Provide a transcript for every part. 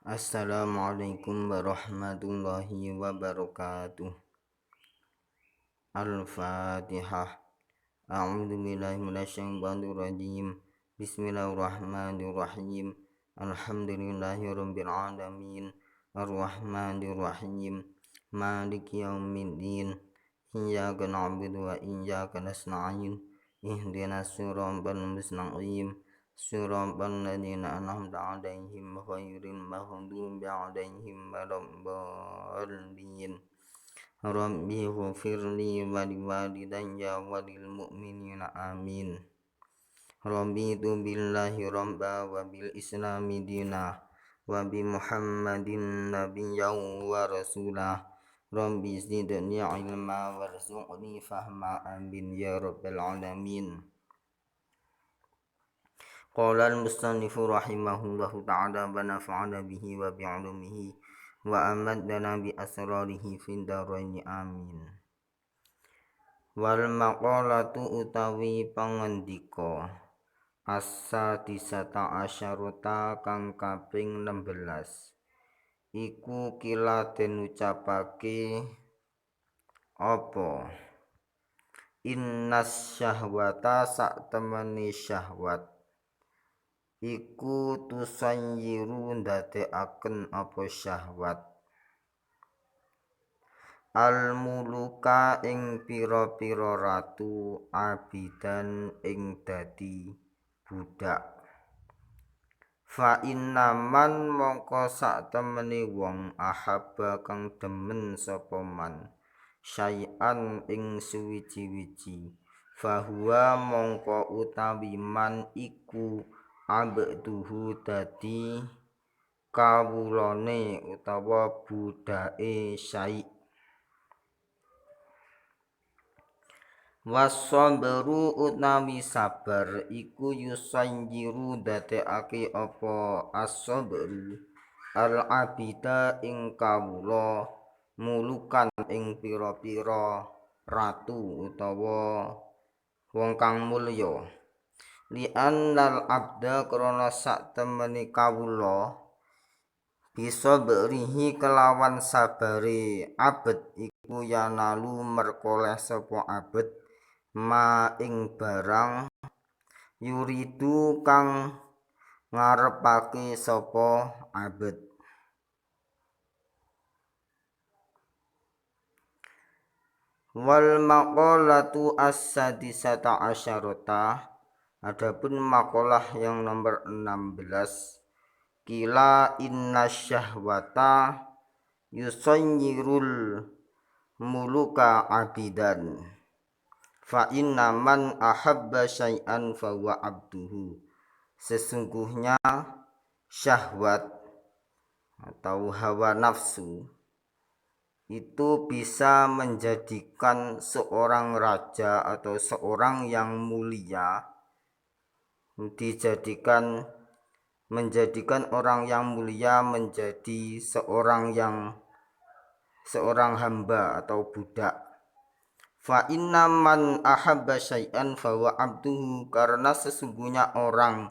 Assalamualaikum warahmatullahi wabarakatuh. Al-Fatihah. A'udzu billahi minasyaitonir rajim. Bismillahirrahmanirrahim. Alhamdulillahirabbil alamin. Arrahmanir rahim. Maliki yaumiddin. Iyyaka na'budu wa iyyaka nasta'in. Ihdinas siratal mustaqim. Siratal ladzina an'amta 'alaihim ghairil maghdubi 'alaihim waladdallin. Rabbi ighfirli wa liwalidayya wa lil mu'minina amin. Raditu billahi rabba wa bil islami dina wa bi Muhammadin nabiyyan wa rasulah. Rabbi zidni ilma warzuqni fahma amin ya rabbal alamin. Qala al-musannifu rahimahullahu ta'ala wa nafa'ana bihi wa bi'ulumihi wa amadana bi asrarihi fid dharaini amin. Wal maqalatu utawi pangandika as-sadisata asyarata kang kaping 16 iku kila den ucapake apa innas syahwata sak temene syahwat iku tusayyiru ndadekaken apa syahwat al muluka ing pira-pira ratu abidan ing dadi budak. Fa innaman mongko sak temene wong ahabba kang demen sapa man syai'an ing suwiji-wiji fahuwa mongko utawi man iku abduhu dadi kawulane utawa budake syai'. Wasabru utawi sabar iku yusayyiru dadekake apa as-sabru al abida ing kawula mulukan ing pira-pira ratu utawa wong kang mulya li annal abda krana sak temene kawula bisa berihi kelawan sabare abet iku yanalu merkoleh sapa abet ma ing barang yuridu kang ngarepake sapa abet. Wal maqalatu as-sadisata asyarata adapun makalah yang nomor 16 kila inna syahwata yusayyirul muluka abidan fa inna man ahabba syai'an fa huwa abduhu. Sesungguhnya syahwat atau hawa nafsu itu bisa menjadikan seorang raja atau seorang yang mulia menjadikan orang yang mulia menjadi seorang hamba atau budak. Fa inna man ahabba syai'an fa huwa abduhu, karena sesungguhnya orang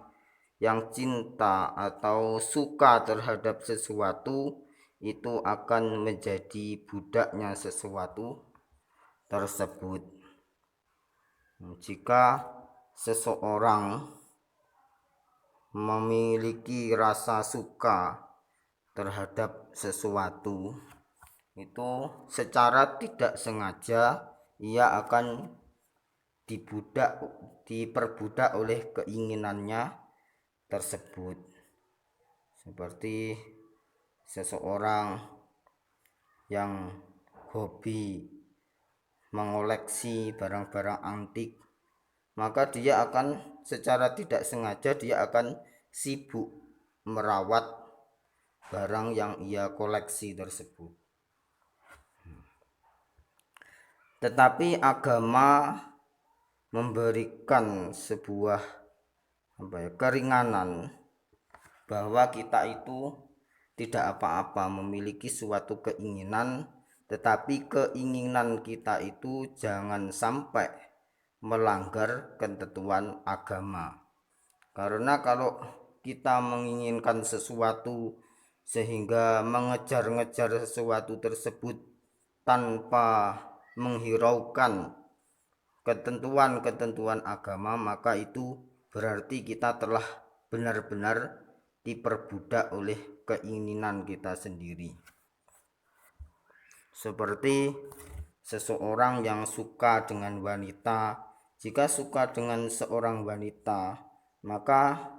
yang cinta atau suka terhadap sesuatu itu akan menjadi budaknya sesuatu tersebut. Jika seseorang memiliki rasa suka terhadap sesuatu, itu secara tidak sengaja ia akan diperbudak oleh keinginannya tersebut. Seperti seseorang yang hobi mengoleksi barang-barang antik, maka dia akan secara tidak sengaja dia akan sibuk merawat barang yang ia koleksi tersebut. Tetapi agama memberikan sebuah keringanan bahwa kita itu tidak apa-apa memiliki suatu keinginan, tetapi keinginan kita itu jangan sampai melanggar ketentuan agama. Karena kalau kita menginginkan sesuatu sehingga mengejar-ngejar sesuatu tersebut tanpa menghiraukan ketentuan-ketentuan agama, maka itu berarti kita telah benar-benar diperbudak oleh keinginan kita sendiri. Seperti seseorang yang suka dengan wanita, jika suka dengan seorang wanita, maka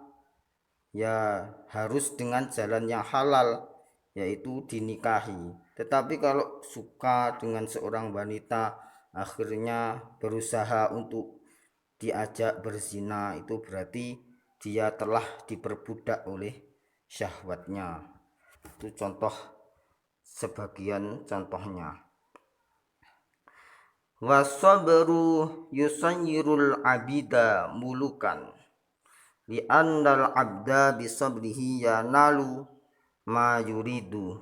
ya harus dengan jalan yang halal, yaitu dinikahi. Tetapi kalau suka dengan seorang wanita akhirnya berusaha untuk diajak berzina, itu berarti dia telah diperbudak oleh syahwatnya. Itu contoh, sebagian contohnya. Wasabru yusayyirul abida mulukan li'annal abda bisabrihi yanalu ma yuridu.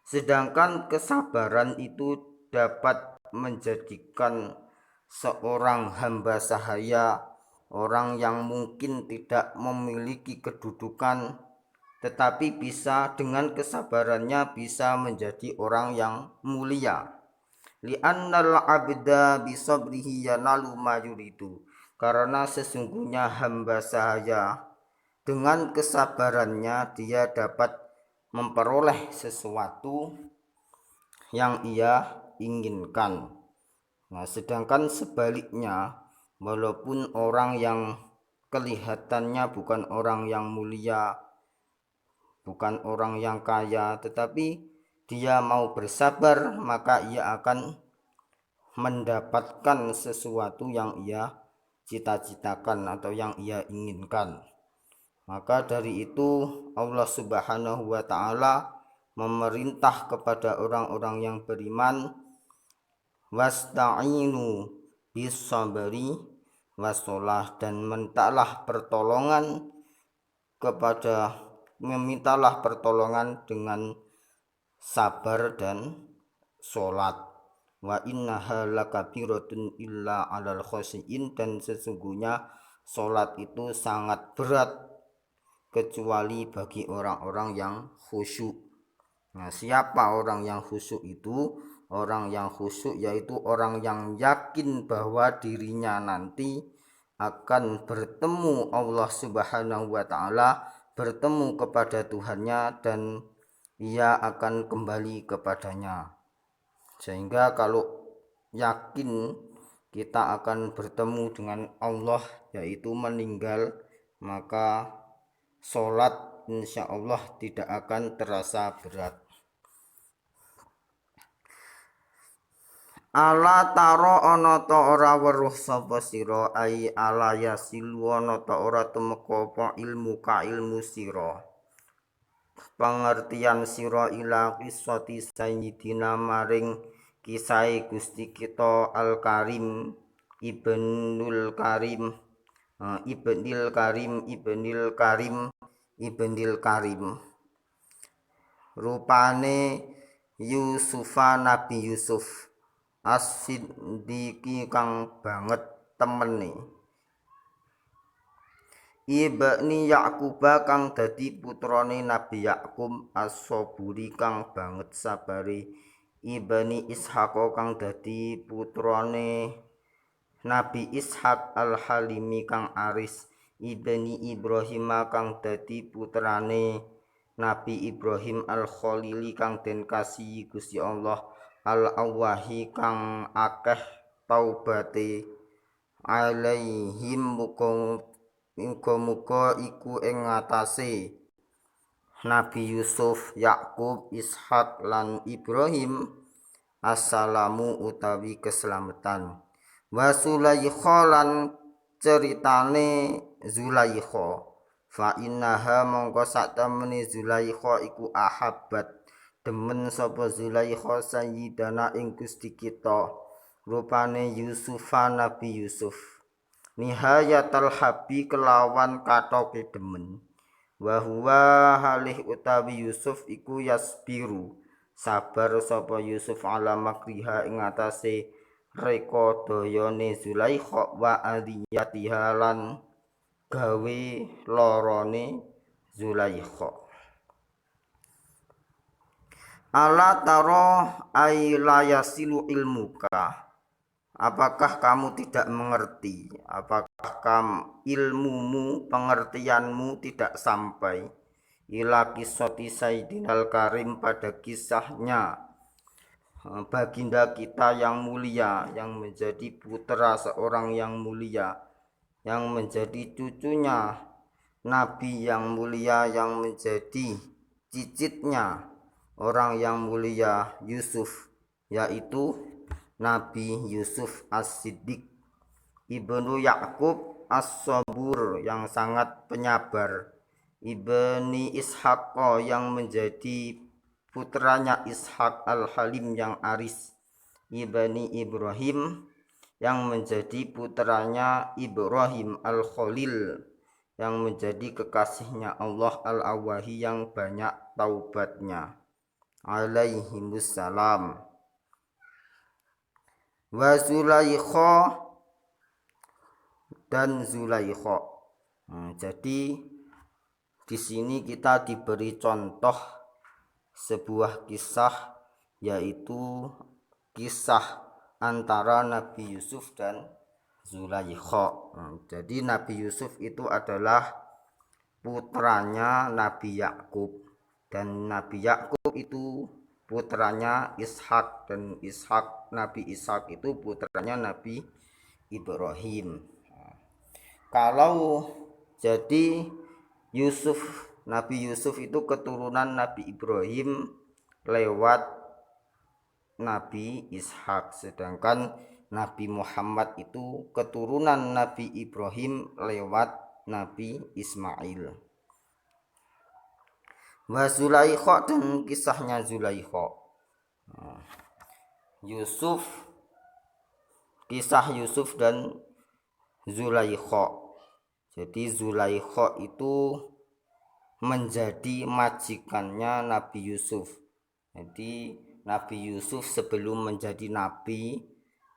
Sedangkan kesabaran itu dapat menjadikan seorang hamba sahaya, orang yang mungkin tidak memiliki kedudukan, tetapi bisa dengan kesabarannya bisa menjadi orang yang mulia. Li'annal abda bisabrihi yanalu ma yuridu, karena sesungguhnya hamba sahaya dengan kesabarannya dia dapat memperoleh sesuatu yang ia inginkan. Nah, sedangkan sebaliknya, walaupun orang yang kelihatannya bukan orang yang mulia, bukan orang yang kaya, tetapi dia mau bersabar, maka ia akan mendapatkan sesuatu yang ia cita-citakan atau yang ia inginkan. Maka dari itu Allah Subhanahu wa ta'ala memerintah kepada orang-orang yang beriman, wasta'inu bis sabri wassalah, dan mintalah pertolongan dengan sabar dan sholat. Wa innaha lakabiratun illa 'alal khashiin, dan sesungguhnya sholat itu sangat berat kecuali bagi orang-orang yang khusyuk. Nah, siapa orang yang khusyuk itu? Orang yang khusyuk yaitu orang yang yakin bahwa dirinya nanti akan bertemu Allah Subhanahu wa ta'ala, bertemu kepada Tuhannya, dan ia akan kembali kepadanya. Sehingga kalau yakin kita akan bertemu dengan Allah, yaitu meninggal, maka sholat insya Allah tidak akan terasa berat. Ala taro ana ta ora weruh sapa sira, ai ala yasilu ana ta ora tumeka apa ilmu ka ilmu sira, pengertian sira ila qissati sayyidina maring kisai Gusti kita Al Karim Ibnul Karim Ibnil Karim, rupane Yusufa Nabi Yusuf as-siddiqi kang banget temene, ibni Yaquba kang dadi putrane Nabi Yakub, as-saburi kang banget sabare, ibni Ishaq kang dadi putrane Nabi Ishaq, al-halimi kang aris, ibni Ibrahim kang dadi putrane Nabi Ibrahim, al-khalili kang den kasihi Gusti Allah, al-awwahi kang akeh taubate, alaihim muga-muga iku ing ngatasé Nabi Yusuf, Yakub, Ishak lan Ibrahim assalamu utawi keselamatan. Wa Sulaikha lan ceritane Zulaikha, fa innaha mongko sak temene Zulaikha iku ahabbat demen sapa Zulaikha sayyidana ing Gusti kita, rupane Yusufa Nabi Yusuf, nihayatal habi kelawan katoke demen, wa huwa halih utawi Yusuf iku yasbiru sabar sapa Yusuf ala makriha ing atase reka dayane Zulaikha, wa adiyatiha lan gawe lorone Zulaikha. Ala taro ay layasilu ilmuka. Apakah kamu tidak mengerti? Apakah ilmumu, pengertianmu tidak sampai ila kisoti Sayyidinal Karim, pada kisahnya baginda kita yang mulia, yang menjadi putra seorang yang mulia, yang menjadi cucunya Nabi yang mulia, yang menjadi cicitnya orang yang mulia Yusuf, yaitu Nabi Yusuf As-Siddiq ibnu Yakub As-Sabur, yang sangat penyabar, ibni Ishaq, yang menjadi putranya Ishak Al-Halim yang aris, ibni Ibrahim, yang menjadi putranya Ibrahim Al-Khalil, yang menjadi kekasihnya Allah Al-Awahi, yang banyak taubatnya, alaihimussalam. Wa Zulaikha, dan Zulaikha. Jadi di sini kita diberi contoh sebuah kisah, yaitu kisah antara Nabi Yusuf dan Zulaikha. Jadi Nabi Yusuf itu adalah putranya Nabi Yakub, dan Nabi Yakub itu putranya Ishak, dan Nabi Ishak itu putranya Nabi Ibrahim. Kalau jadi Nabi Yusuf itu keturunan Nabi Ibrahim lewat Nabi Ishak, sedangkan Nabi Muhammad itu keturunan Nabi Ibrahim lewat Nabi Ismail. Wa Zulaikha, dan kisahnya Zulaikha. Kisah Yusuf dan Zulaikha. Jadi Zulaikha itu menjadi majikannya Nabi Yusuf. Jadi Nabi Yusuf sebelum menjadi nabi,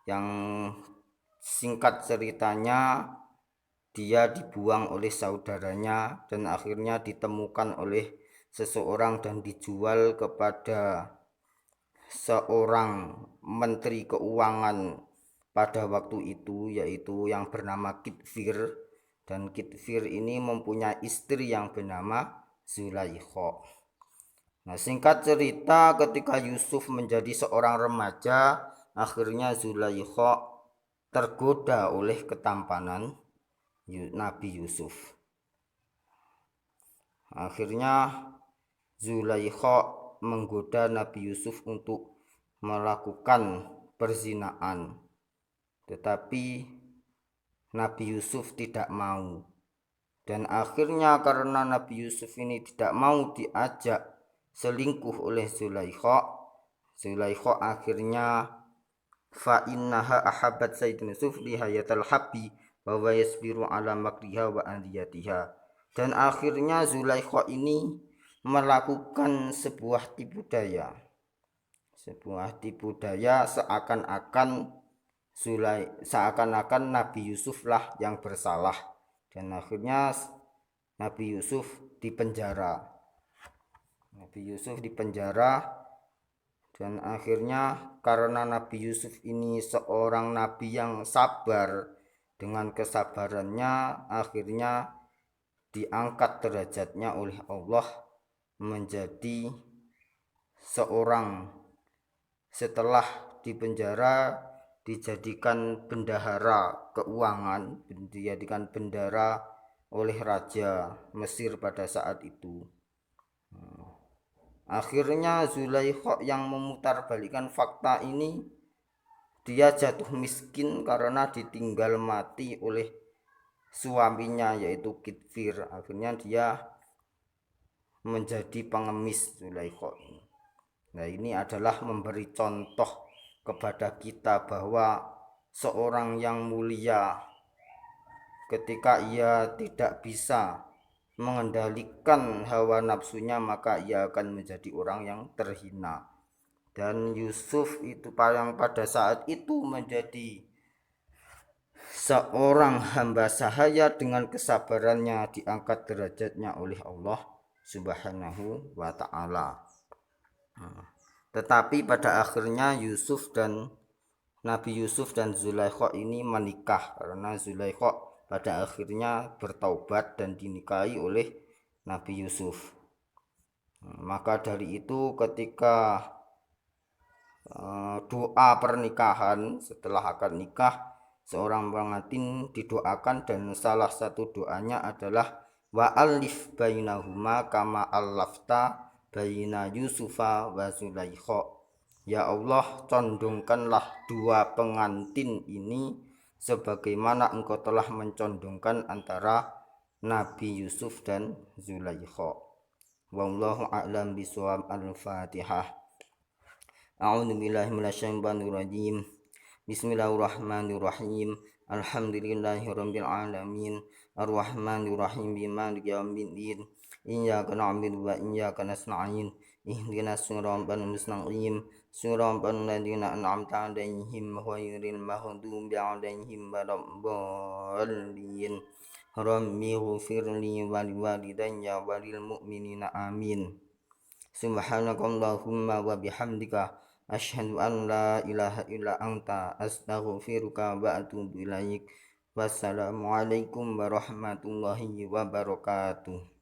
yang singkat ceritanya dia dibuang oleh saudaranya dan akhirnya ditemukan oleh seseorang dan dijual kepada seorang menteri keuangan pada waktu itu, yaitu yang bernama Kitfir. Dan Kitfir ini mempunyai istri yang bernama Zulaikha. Nah, singkat cerita, ketika Yusuf menjadi seorang remaja, akhirnya Zulaikha tergoda oleh ketampanan Nabi Yusuf. Akhirnya Zulaikha menggoda Nabi Yusuf untuk melakukan perzinaan, tetapi Nabi Yusuf tidak mau. Dan akhirnya karena Nabi Yusuf ini tidak mau diajak selingkuh oleh Zulaikha akhirnya fa innaha ahabbat Sayyidina Yusuf li hayatal habbi wa yasbiru ala makriha wa andiyatiha. Dan akhirnya Zulaikha ini melakukan sebuah tipu daya seakan-akan Nabi Yusuf lah yang bersalah, dan akhirnya Nabi Yusuf dipenjara. Dan akhirnya karena Nabi Yusuf ini seorang nabi yang sabar, dengan kesabarannya akhirnya diangkat derajatnya oleh Allah menjadi seorang, setelah dipenjara dijadikan bendahara keuangan, dijadikan bendahara oleh Raja Mesir pada saat itu. Akhirnya Zulaikha yang memutarbalikkan fakta ini, dia jatuh miskin karena ditinggal mati oleh suaminya yaitu Kitfir. Akhirnya dia menjadi pengemis Zulaikha. Nah, ini adalah memberi contoh kepada kita bahwa seorang yang mulia, ketika ia tidak bisa mengendalikan hawa nafsunya, maka ia akan menjadi orang yang terhina. Dan Yusuf itu pada saat itu menjadi seorang hamba sahaya, dengan kesabarannya diangkat derajatnya oleh Allah Subhanahu wa ta'ala. Tetapi pada akhirnya Nabi Yusuf dan Zulaikha ini menikah karena Zulaikha pada akhirnya bertaubat dan dinikahi oleh Nabi Yusuf. Maka dari itu ketika doa pernikahan setelah akad nikah seorang pengantin didoakan, dan salah satu doanya adalah wa alif bainahuma kama allafta baina Yusufa wa Zulaikha. Ya Allah, condongkanlah dua pengantin ini sebagaimana engkau telah mencondongkan antara Nabi Yusuf dan Zulaikha. Wallahu a'lam bishawab. Al-Fatihah. A'udzu billahi minasyaitonir rajim. Bismillahirrahmanirrahim. Alhamdulillahirabbil alamin. Arrahmanir rahim maliki yaumiddin. Iyyaka na'budu wa iyyaka nasta'in. Ihdinas siratal mustaqim. Siratal ladzina an'amta 'alaihim ghairil maghdubi 'alaihim waladdallin. Rabbi ighfirli wa liwalidayya wa lil mu'minina amin. Subhanakallahumma wa bihamdika asyhadu an la ilaha illa anta astaghfiruka wa atubu ilaik. Wassalamualaikum warahmatullahi wabarakatuh.